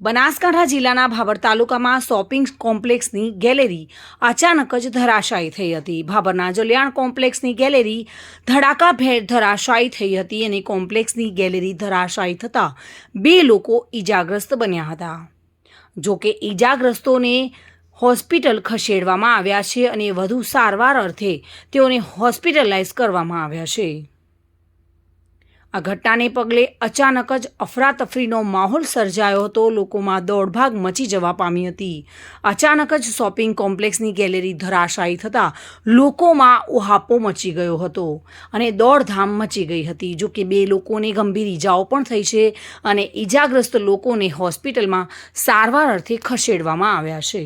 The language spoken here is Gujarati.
બનાસકાંઠા જિલ્લાના ભાભર તાલુકામાં શોપિંગ કોમ્પ્લેક્સની ગેલેરી અચાનક જ ધરાશાયી થઈ હતી। ભાભરના જલિયાણ કોમ્પ્લેક્સની ગેલેરી ધડાકાભેર ધરાશાયી થઈ હતી અને કોમ્પ્લેક્સની ગેલેરી ધરાશાયી થતાં 2 લોકો ઈજાગ્રસ્ત બન્યા હતા। જોકે ઈજાગ્રસ્તોને હોસ્પિટલ ખસેડવામાં આવ્યા છે અને વધુ સારવાર અર્થે તેઓને હોસ્પિટલાઇઝ કરવામાં આવ્યા છે। આ ઘટનાને પગલે અચાનક જ અફરાતફરીનો માહોલ સર્જાયો હતો। લોકોમાં દોડભાગ મચી જવા પામી હતી। અચાનક જ શોપિંગ કોમ્પ્લેક્સની ગેલેરી ધરાશાયી થતાં લોકોમાં ઉહાપો મચી ગયો હતો અને દોડધામ મચી ગઈ હતી। જો કે 2 લોકોને ગંભીર ઈજાઓ પણ થઈ છે અને ઈજાગ્રસ્ત લોકોને હોસ્પિટલમાં સારવાર અર્થે ખસેડવામાં આવ્યા છે।